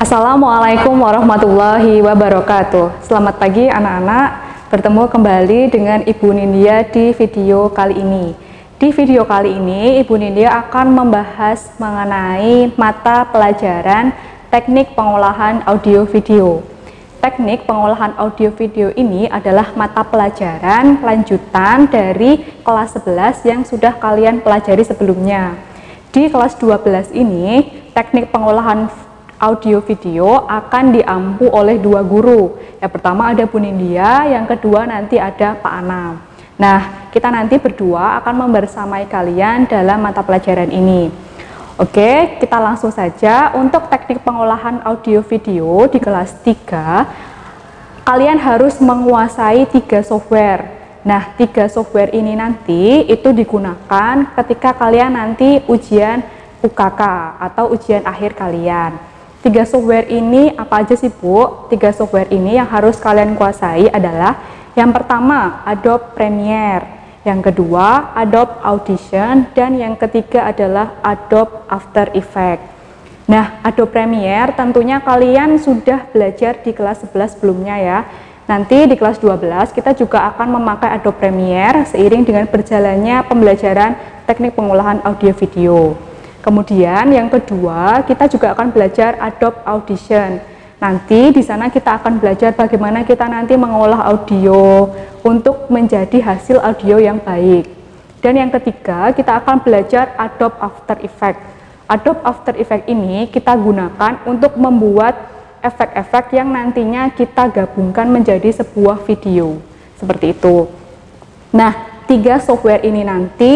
Assalamualaikum warahmatullahi wabarakatuh. Selamat pagi anak-anak, bertemu kembali dengan Ibu Nindya di video kali ini. Di video kali ini Ibu Nindya akan membahas mengenai mata pelajaran teknik pengolahan audio video. Teknik pengolahan audio video ini adalah mata pelajaran lanjutan dari kelas 11 yang sudah kalian pelajari sebelumnya. Di kelas 12 ini, teknik pengolahan audio video akan diampu oleh dua guru. Yang pertama ada Bu Nindya, yang kedua nanti ada Pak Anam. Nah, kita nanti berdua akan membersamai kalian dalam mata pelajaran ini. Oke, kita langsung saja. Untuk teknik pengolahan audio video di kelas 3, kalian harus menguasai 3 software. Nah, 3 software ini nanti itu digunakan ketika kalian nanti ujian UKK atau ujian akhir kalian. 3 software ini apa aja sih Bu? 3 software ini yang harus kalian kuasai adalah yang pertama Adobe Premiere, yang kedua Adobe Audition, dan yang ketiga adalah Adobe After Effects. Nah, Adobe Premiere tentunya kalian sudah belajar di kelas 11 sebelumnya ya. Nanti di kelas 12 kita juga akan memakai Adobe Premiere seiring dengan berjalannya pembelajaran teknik pengolahan audio video. Kemudian yang kedua, kita juga akan belajar Adobe Audition. Nanti di sana kita akan belajar bagaimana kita nanti mengolah audio untuk menjadi hasil audio yang baik. Dan yang ketiga, kita akan belajar Adobe After Effects. Adobe After Effects ini kita gunakan untuk membuat efek-efek yang nantinya kita gabungkan menjadi sebuah video. Seperti itu. Nah, 3 software ini nanti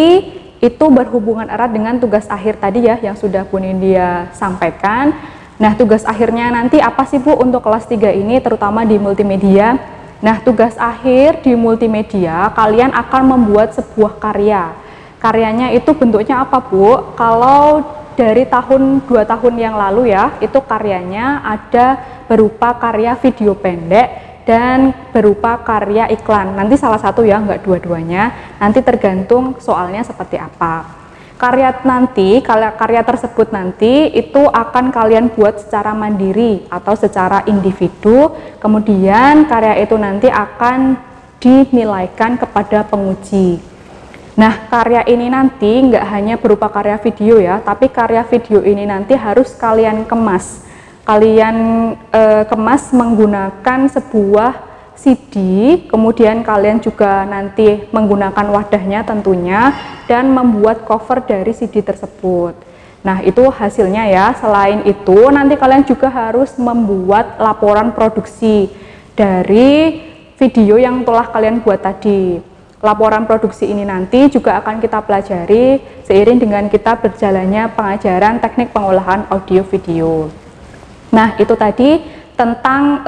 itu berhubungan erat dengan tugas akhir tadi ya yang sudah Bu Nindya sampaikan. Nah, tugas akhirnya nanti apa sih Bu untuk kelas 3 ini, terutama di multimedia? Nah, tugas akhir di multimedia kalian akan membuat sebuah karya. Karyanya itu bentuknya apa Bu? Kalau dari 2 tahun yang lalu ya, itu karyanya ada berupa karya video pendek dan berupa karya iklan. Nanti salah satu ya, nggak dua-duanya. Nanti tergantung soalnya seperti apa. Karya tersebut nanti itu akan kalian buat secara mandiri atau secara individu. Kemudian karya itu nanti akan dinilaikan kepada penguji. Nah, karya ini nanti nggak hanya berupa karya video ya, tapi karya video ini nanti harus kalian kemas. Kalian kemas menggunakan sebuah CD, kemudian kalian juga nanti menggunakan wadahnya tentunya, dan membuat cover dari CD tersebut. Nah, itu hasilnya ya. Selain itu, nanti kalian juga harus membuat laporan produksi dari video yang telah kalian buat tadi. Laporan produksi ini nanti juga akan kita pelajari seiring dengan kita berjalannya pengajaran teknik pengolahan audio video. Nah, itu tadi tentang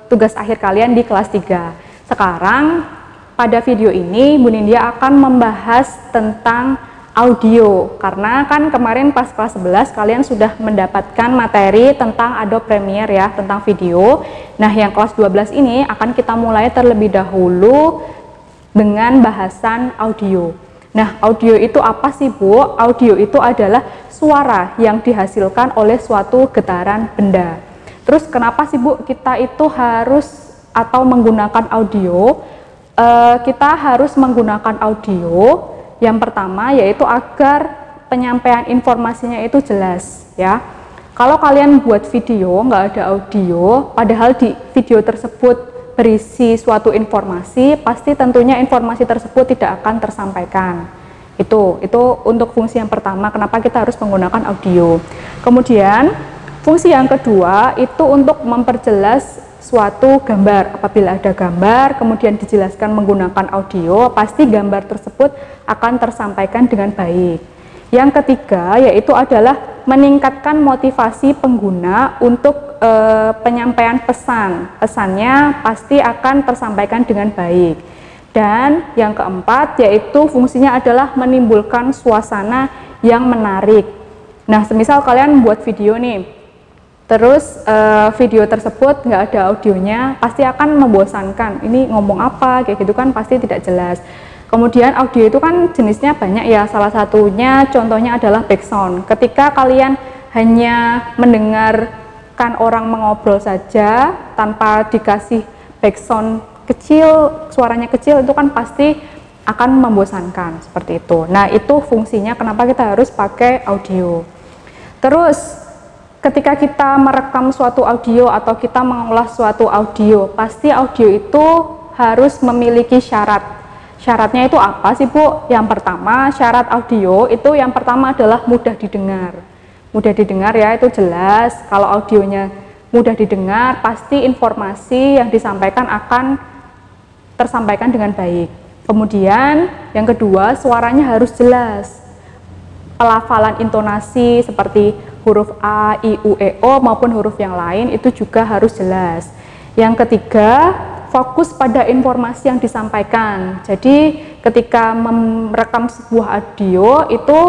tugas akhir kalian di kelas 3. Sekarang pada video ini Bu Nindya akan membahas tentang audio, karena kan kemarin pas kelas 11 kalian sudah mendapatkan materi tentang Adobe Premiere ya, tentang video. Nah, yang kelas 12 ini akan kita mulai terlebih dahulu dengan bahasan audio. Nah, audio itu apa sih Bu? Audio itu adalah suara yang dihasilkan oleh suatu getaran benda. Terus kenapa sih Bu kita itu harus atau menggunakan audio? Kita harus menggunakan audio yang pertama yaitu agar penyampaian informasinya itu jelas ya. Kalau kalian buat video nggak ada audio, padahal di video tersebut berisi suatu informasi, pasti tentunya informasi tersebut tidak akan tersampaikan. Itu untuk fungsi yang pertama kenapa kita harus menggunakan audio. Kemudian fungsi yang kedua itu untuk memperjelas suatu gambar. Apabila ada gambar kemudian dijelaskan menggunakan audio, pasti gambar tersebut akan tersampaikan dengan baik. Yang ketiga yaitu adalah meningkatkan motivasi pengguna untuk penyampaian pesan. Pesannya pasti akan tersampaikan dengan baik. Dan yang keempat yaitu fungsinya adalah menimbulkan suasana yang menarik. Nah, semisal kalian buat video nih, terus video tersebut nggak ada audionya, pasti akan membosankan. Ini ngomong apa, kayak gitu kan pasti tidak jelas. Kemudian audio itu kan jenisnya banyak ya, salah satunya contohnya adalah background. Ketika kalian hanya mendengar mendengarkan orang mengobrol saja tanpa dikasih background kecil, suaranya kecil, itu kan pasti akan membosankan seperti itu. Nah, itu fungsinya kenapa kita harus pakai audio. Terus ketika kita merekam suatu audio atau kita mengolah suatu audio, pasti audio itu harus memiliki syarat. Syaratnya itu apa sih, Bu? Yang pertama, syarat audio itu yang pertama adalah mudah didengar. Mudah didengar ya, itu jelas. Kalau audionya mudah didengar, pasti informasi yang disampaikan akan tersampaikan dengan baik. Kemudian yang kedua, suaranya harus jelas. Pelafalan intonasi seperti huruf A, I, U, E, O maupun huruf yang lain itu juga harus jelas. Yang ketiga, fokus pada informasi yang disampaikan. Jadi ketika merekam sebuah audio itu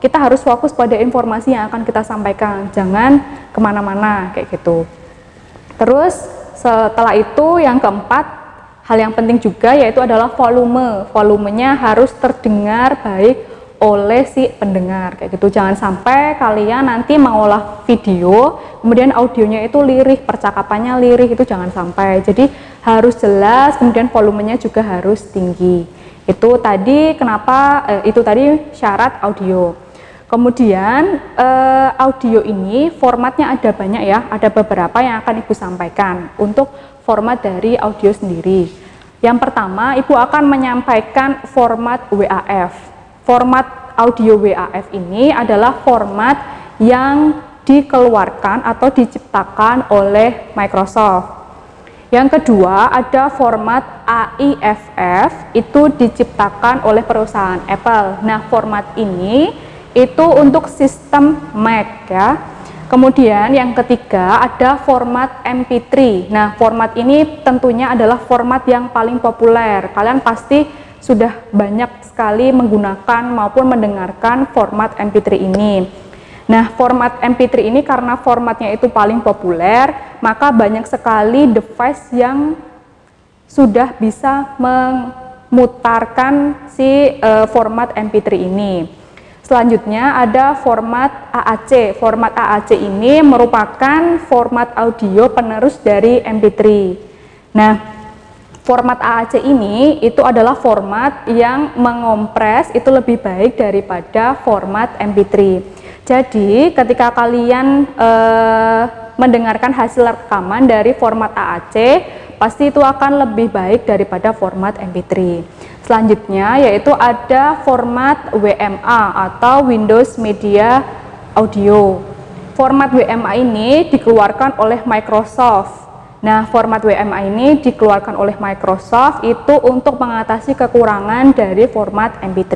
kita harus fokus pada informasi yang akan kita sampaikan, jangan kemana-mana kayak gitu. Terus setelah itu yang keempat, hal yang penting juga yaitu adalah volume. Volumenya harus terdengar baik oleh si pendengar kayak gitu. Jangan sampai kalian nanti mengolah video kemudian audionya itu lirih, percakapannya lirih, itu jangan sampai. Jadi harus jelas, kemudian volumenya juga harus tinggi. Itu tadi kenapa itu tadi syarat audio. Kemudian audio ini formatnya ada banyak ya, ada beberapa yang akan Ibu sampaikan untuk format dari audio sendiri. Yang pertama, Ibu akan menyampaikan format WAV. Format audio WAV ini adalah format yang dikeluarkan atau diciptakan oleh Microsoft. Yang kedua, ada format AIFF, itu diciptakan oleh perusahaan Apple. Nah, format ini itu untuk sistem Mac ya. Kemudian yang ketiga ada format MP3. Nah, format ini tentunya adalah format yang paling populer. Kalian pasti sudah banyak sekali menggunakan maupun mendengarkan format MP3 ini. Nah, format MP3 ini karena formatnya itu paling populer, maka banyak sekali device yang sudah bisa memutarkan si format MP3 ini. Selanjutnya ada format AAC. Format AAC ini merupakan format audio penerus dari MP3. Nah, format AAC ini itu adalah format yang mengompres itu lebih baik daripada format MP3. Jadi ketika kalian mendengarkan hasil rekaman dari format AAC, pasti itu akan lebih baik daripada format MP3. Selanjutnya yaitu ada format WMA atau Windows Media Audio. Format WMA ini dikeluarkan oleh Microsoft. Nah, format WMA ini dikeluarkan oleh Microsoft itu untuk mengatasi kekurangan dari format MP3.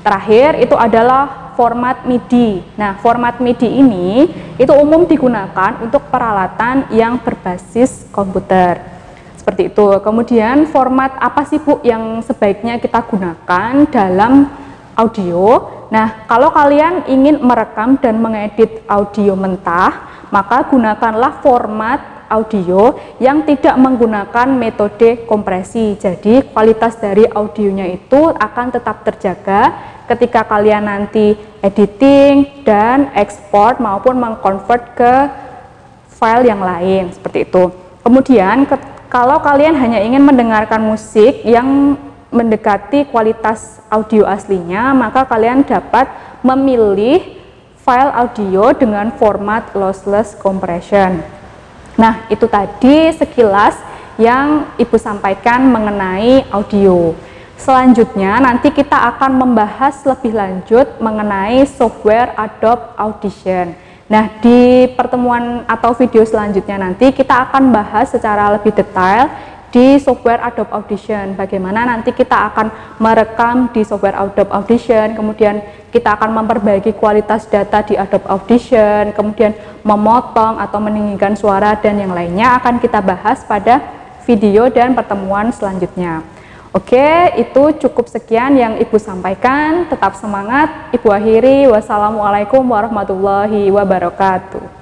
Terakhir itu adalah format MIDI. Nah, format MIDI ini itu umum digunakan untuk peralatan yang berbasis komputer. Seperti itu. Kemudian format apa sih Bu yang sebaiknya kita gunakan dalam audio? Nah, kalau kalian ingin merekam dan mengedit audio mentah, maka gunakanlah format audio yang tidak menggunakan metode kompresi. Jadi kualitas dari audionya itu akan tetap terjaga ketika kalian nanti editing dan ekspor maupun mengkonvert ke file yang lain seperti itu. Kemudian kalau kalian hanya ingin mendengarkan musik yang mendekati kualitas audio aslinya, maka kalian dapat memilih file audio dengan format lossless compression. Nah, itu tadi sekilas yang Ibu sampaikan mengenai audio. Selanjutnya nanti kita akan membahas lebih lanjut mengenai software Adobe Audition. Nah, di pertemuan atau video selanjutnya nanti kita akan bahas secara lebih detail di software Adobe Audition. Bagaimana nanti kita akan merekam di software Adobe Audition, kemudian kita akan memperbaiki kualitas data di Adobe Audition, kemudian memotong atau meninggikan suara dan yang lainnya akan kita bahas pada video dan pertemuan selanjutnya. Oke, itu cukup sekian yang Ibu sampaikan. Tetap semangat. Ibu akhiri. Wassalamualaikum warahmatullahi wabarakatuh.